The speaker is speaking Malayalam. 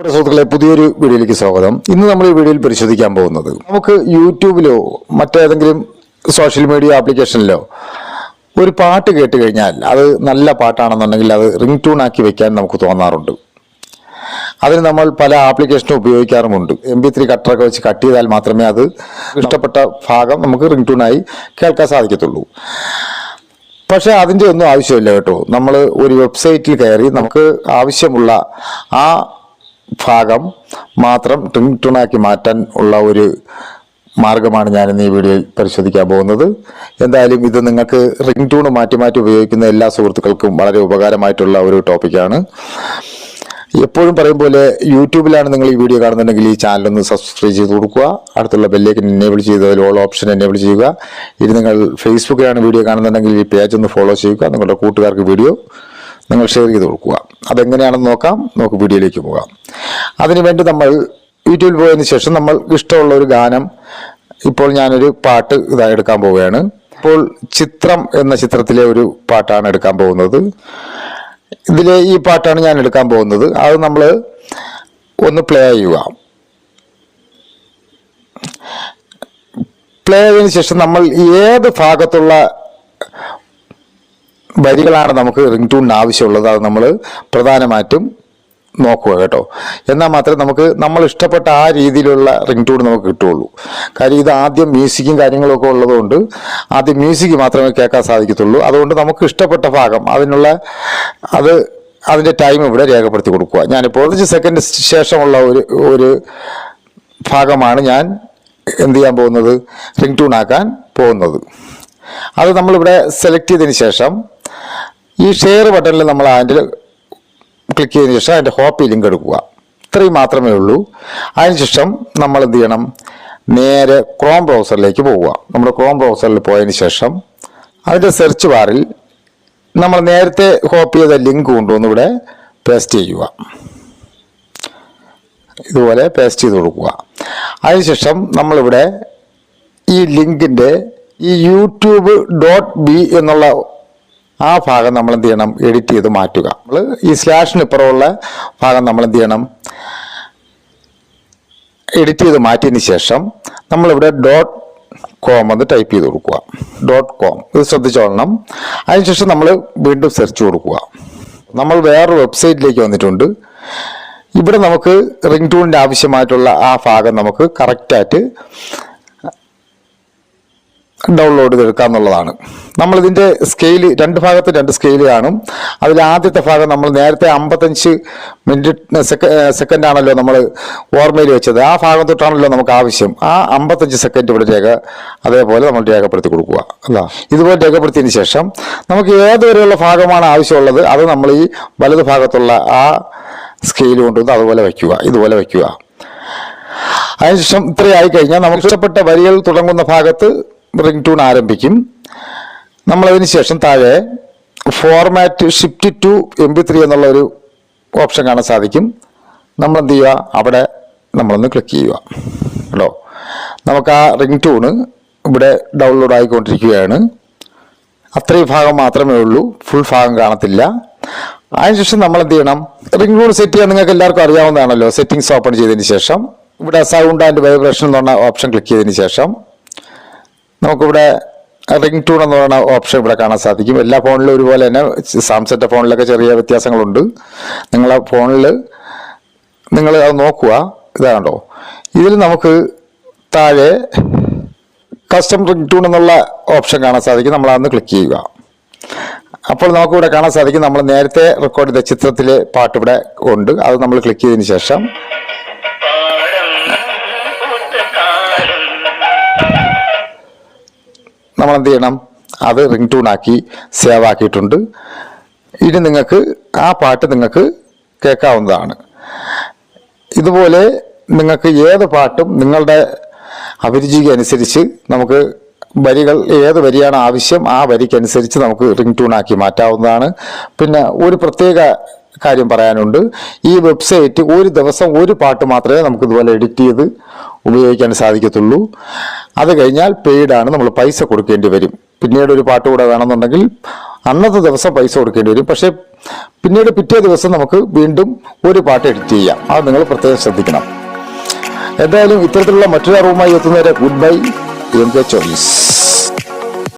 സുഹൃത്തുക്കളെ, പുതിയൊരു വീഡിയോയിലേക്ക് സ്വാഗതം. ഇന്ന് നമ്മൾ ഈ വീഡിയോയിൽ പരിശോധിക്കാൻ പോകുന്നത്, നമുക്ക് യൂട്യൂബിലോ മറ്റേതെങ്കിലും സോഷ്യൽ മീഡിയ ആപ്ലിക്കേഷനിലോ ഒരു പാട്ട് കേട്ട് കഴിഞ്ഞാൽ അത് നല്ല പാട്ടാണെന്നുണ്ടെങ്കിൽ അത് റിംഗ് ട്യൂൺ ആക്കി വെക്കാൻ നമുക്ക് തോന്നാറുണ്ട്. അതിന് നമ്മൾ പല ആപ്ലിക്കേഷനും ഉപയോഗിക്കാറുമുണ്ട്. MP3 കട്ടറൊക്കെ വെച്ച് കട്ട് ചെയ്താൽ മാത്രമേ അത് ഇഷ്ടപ്പെട്ട ഭാഗം നമുക്ക് റിംഗ് ട്യൂണായി കേൾക്കാൻ സാധിക്കത്തുള്ളൂ. പക്ഷെ അതിൻ്റെ ഒന്നും ആവശ്യമില്ല കേട്ടോ. നമ്മൾ ഒരു വെബ്സൈറ്റിൽ കയറി നമുക്ക് ആവശ്യമുള്ള ആ ഭാഗം മാത്രം റിംഗ് ട്യൂണാക്കി മാറ്റാൻ ഉള്ള ഒരു മാർഗമാണ് ഞാനിന്ന് ഈ വീഡിയോയിൽ പരിശോധിക്കാൻ പോകുന്നത്. എന്തായാലും ഇത് നിങ്ങൾക്ക് റിംഗ് ട്യൂൺ മാറ്റി മാറ്റി ഉപയോഗിക്കുന്ന എല്ലാ സുഹൃത്തുക്കൾക്കും വളരെ ഉപകാരമായിട്ടുള്ള ഒരു ടോപ്പിക്കാണ്. എപ്പോഴും പറയും പോലെ, യൂട്യൂബിലാണ് നിങ്ങൾ ഈ വീഡിയോ കാണുന്നുണ്ടെങ്കിൽ ഈ ചാനലൊന്ന് സബ്സ്ക്രൈബ് ചെയ്ത് കൊടുക്കുക. അടുത്തുള്ള ബെല്ലേക്ക് എനേബിൾ ചെയ്ത് ഓൾ ഓപ്ഷൻ എനേബിൾ ചെയ്യുക. ഇനി നിങ്ങൾ ഫേസ്ബുക്കിലാണ് വീഡിയോ കാണുന്നുണ്ടെങ്കിൽ ഈ പേജ് ഒന്ന് ഫോളോ ചെയ്യുക. നിങ്ങളുടെ കൂട്ടുകാർക്ക് വീഡിയോ നിങ്ങൾ ഷെയർ ചെയ്ത് കൊടുക്കുക. അതെങ്ങനെയാണെന്ന് നോക്കാം. നമുക്ക് വീഡിയോയിലേക്ക് പോകാം. അതിനുവേണ്ടി നമ്മൾ യൂട്യൂബിൽ പോയതിന് ശേഷം നമ്മൾ ഇഷ്ടമുള്ള ഒരു ഗാനം, ഇപ്പോൾ ഞാനൊരു പാട്ട് ഇതായി എടുക്കാൻ പോവുകയാണ്. ഇപ്പോൾ ചിത്രം എന്ന ചിത്രത്തിലെ ഒരു പാട്ടാണ് എടുക്കാൻ പോകുന്നത്. ഇതിലെ ഈ പാട്ടാണ് ഞാൻ എടുക്കാൻ പോകുന്നത്. അത് നമ്മൾ ഒന്ന് പ്ലേ ചെയ്യുക. പ്ലേ ചെയ്തതിന് ശേഷം നമ്മൾ ഏത് ഭാഗത്തുള്ള വരികളാണ് നമുക്ക് റിംഗ് ട്യൂണിന് ആവശ്യമുള്ളത് അത് നമ്മൾ പ്രധാനമായിട്ടും നോക്കുക കേട്ടോ. എന്നാൽ മാത്രമേ നമുക്ക് നമ്മൾ ഇഷ്ടപ്പെട്ട ആ രീതിയിലുള്ള റിംഗ് ട്യൂൺ നമുക്ക് കിട്ടുകയുള്ളൂ. കാര്യം ഇത് ആദ്യം മ്യൂസിക്കും കാര്യങ്ങളൊക്കെ ഉള്ളതുകൊണ്ട് ആദ്യം മ്യൂസിക് മാത്രമേ കേൾക്കാൻ സാധിക്കത്തുള്ളൂ. അതുകൊണ്ട് നമുക്ക് ഇഷ്ടപ്പെട്ട ഭാഗം അതിൻ്റെ ടൈം ഇവിടെ രേഖപ്പെടുത്തി കൊടുക്കുക. ഞാനിപ്പോൾ 5 സെക്കൻഡ് ശേഷമുള്ള ഒരു ഭാഗമാണ് ഞാൻ എന്ത് ചെയ്യാൻ പോകുന്നത്, റിംഗ് ട്യൂൺ ആക്കാൻ പോകുന്നത്. അത് നമ്മളിവിടെ സെലക്ട് ചെയ്തതിന് ശേഷം ഈ ഷെയർ ബട്ടണിൽ നമ്മൾ അതിൻ്റെ ക്ലിക്ക് ചെയ്തതിന് ശേഷം അതിൻ്റെ ഹോപ്പി ലിങ്ക് എടുക്കുക. ഇത്രയും മാത്രമേ ഉള്ളൂ. അതിനുശേഷം നമ്മൾ എന്ത് ചെയ്യണം, നേരെ ക്രോം ബ്രൗസറിലേക്ക് പോവുക. നമ്മുടെ ക്രോം ബ്രൗസറിൽ പോയതിന് ശേഷം അതിൻ്റെ സെർച്ച് ബാറിൽ നമ്മൾ നേരത്തെ കോപ്പി ചെയ്ത ലിങ്ക് കൊണ്ടുവന്ന് ഇവിടെ പേസ്റ്റ് ചെയ്യുക. ഇതുപോലെ പേസ്റ്റ് ചെയ്ത് കൊടുക്കുക. അതിനുശേഷം നമ്മളിവിടെ ഈ ലിങ്കിൻ്റെ ഈ youtube.b എന്നുള്ള ആ ഭാഗം നമ്മൾ എന്ത് ചെയ്യണം, എഡിറ്റ് ചെയ്ത് മാറ്റുക. നമ്മൾ ഈ സ്ലാഷിന് ഇപ്പുറമുള്ള ഭാഗം നമ്മൾ എന്ത് ചെയ്യണം, എഡിറ്റ് ചെയ്ത് മാറ്റിയതിന് ശേഷം നമ്മളിവിടെ .com എന്ന് ടൈപ്പ് ചെയ്ത് കൊടുക്കുക. .com ഇത് ശ്രദ്ധിച്ചോളണം. അതിനുശേഷം നമ്മൾ വീണ്ടും സെർച്ച് കൊടുക്കുക. നമ്മൾ വേറൊരു വെബ്സൈറ്റിലേക്ക് വന്നിട്ടുണ്ട്. ഇവിടെ നമുക്ക് റിംഗ് ട്യൂണിൻ്റെ ആവശ്യമായിട്ടുള്ള ആ ഭാഗം നമുക്ക് കറക്റ്റായിട്ട് ഡൗൺലോഡ് ചെയ്തെടുക്കാമെന്നുള്ളതാണ്. നമ്മളിതിൻ്റെ സ്കെയിൽ 2 ഭാഗത്ത് 2 സ്കെയിൽ കാണും. അതിൽ ആദ്യത്തെ ഭാഗം നമ്മൾ നേരത്തെ 55 സെക്കൻഡ് ആണല്ലോ നമ്മൾ ഓർമ്മയിൽ വെച്ചത്. ആ ഭാഗം തൊട്ടാണല്ലോ നമുക്ക് ആവശ്യം. ആ 55 സെക്കൻഡ് ഇവിടെ അതേപോലെ നമ്മൾ രേഖപ്പെടുത്തി കൊടുക്കുക. അല്ല, ഇതുപോലെ രേഖപ്പെടുത്തിയതിന് ശേഷം നമുക്ക് ഏതുവരെയുള്ള ഭാഗമാണ് ആവശ്യമുള്ളത് അത് നമ്മൾ ഈ വലത് ഭാഗത്തുള്ള ആ സ്കെയിൽ കൊണ്ടുവന്ന് അതുപോലെ വയ്ക്കുക. ഇതുപോലെ വയ്ക്കുക. അതിനുശേഷം ഇത്രയായി കഴിഞ്ഞാൽ നമുക്ക് ഇഷ്ടപ്പെട്ട വരികൾ തുടങ്ങുന്ന ഭാഗത്ത് റിംഗ് ട്യൂൺ ആരംഭിക്കും. നമ്മളതിന് ശേഷം താഴെ ഫോർമാറ്റ് ഷിഫ്റ്റ് ടു MP3 എന്നുള്ള ഒരു ഓപ്ഷൻ കാണാൻ സാധിക്കും. നമ്മൾ എന്ത് ചെയ്യുക, അവിടെ നമ്മളൊന്ന് ക്ലിക്ക് ചെയ്യുക കേട്ടോ. നമുക്ക് ആ റിംഗ് ട്യൂണ് ഇവിടെ ഡൗൺലോഡ് ആയിക്കൊണ്ടിരിക്കുകയാണ്. അത്രയും ഭാഗം മാത്രമേ ഉള്ളൂ, ഫുൾ ഭാഗം കാണത്തില്ല. അതിനുശേഷം നമ്മൾ എന്ത് ചെയ്യണം, റിംഗ് ട്യൂൺ സെറ്റ് ചെയ്യാൻ നിങ്ങൾക്ക് എല്ലാവർക്കും അറിയാവുന്നതാണല്ലോ. സെറ്റിംഗ്സ് ഓപ്പൺ ചെയ്തതിന് ശേഷം ഇവിടെ സൗണ്ട് ആൻഡ് വൈബ്രേഷൻ എന്ന് പറഞ്ഞ ഓപ്ഷൻ ക്ലിക്ക് ചെയ്തതിന് ശേഷം നമുക്കിവിടെ റിംഗ് ട്യൂൺ എന്ന് പറയുന്ന ഓപ്ഷൻ ഇവിടെ കാണാൻ സാധിക്കും. എല്ലാ ഫോണിലും ഒരുപോലെ തന്നെ. സാംസങ്ങിൻ്റെ ഫോണിലൊക്കെ ചെറിയ വ്യത്യാസങ്ങളുണ്ട്. നിങ്ങളെ ഫോണിൽ നിങ്ങൾ അത് നോക്കുക. ഇതാണോ, ഇതിൽ നമുക്ക് താഴെ കസ്റ്റം റിംഗ് ട്യൂൺ എന്നുള്ള ഓപ്ഷൻ കാണാൻ സാധിക്കും. നമ്മളതൊന്ന് ക്ലിക്ക് ചെയ്യുക. അപ്പോൾ നമുക്കിവിടെ കാണാൻ സാധിക്കും നമ്മൾ നേരത്തെ റെക്കോർഡ് ചെയ്ത ചിത്രത്തിലെ പാട്ട് ഇവിടെ ഉണ്ട്. അത് നമ്മൾ ക്ലിക്ക് ചെയ്തതിന് ശേഷം നമ്മൾ എന്ത് ചെയ്യണം, അത് റിംഗ് ട്യൂൺ ആക്കി സേവ് ആക്കിയിട്ടുണ്ട്. ഇനി നിങ്ങൾക്ക് ആ പാട്ട് നിങ്ങൾക്ക് കേൾക്കാവുന്നതാണ്. ഇതുപോലെ നിങ്ങൾക്ക് ഏത് പാട്ടും നിങ്ങളുടെ അഭിരുചിക്ക് അനുസരിച്ച് നമുക്ക് വരികൾ ഏത് വരിയാണ് ആവശ്യം ആ വരിക്കനുസരിച്ച് നമുക്ക് റിംഗ് ട്യൂൺ ആക്കി മാറ്റാവുന്നതാണ്. പിന്നെ ഒരു പ്രത്യേക കാര്യം പറയാനുണ്ട്. ഈ വെബ്സൈറ്റ് ഒരു ദിവസം ഒരു പാട്ട് മാത്രമേ നമുക്ക് ഇതുപോലെ എഡിറ്റ് ചെയ്ത് ഉപയോഗിക്കാൻ സാധിക്കത്തുള്ളൂ. അത് കഴിഞ്ഞാൽ പെയ്ഡാണ്, നമ്മൾ പൈസ കൊടുക്കേണ്ടി വരും. പിന്നീട് ഒരു പാട്ട് കൂടെ വേണമെന്നുണ്ടെങ്കിൽ അന്നത്തെ ദിവസം പൈസ കൊടുക്കേണ്ടി വരും. പക്ഷെ പിന്നീട് പിറ്റേ ദിവസം നമുക്ക് വീണ്ടും ഒരു പാട്ട് എഡിറ്റ് ചെയ്യാം. അത് നിങ്ങൾ പ്രത്യേകം ശ്രദ്ധിക്കണം. എന്തായാലും ഇത്തരത്തിലുള്ള മറ്റൊരു അറിവുമായി എത്തുന്നവരെ ഗുഡ് ബൈ. ചോയ്സ്.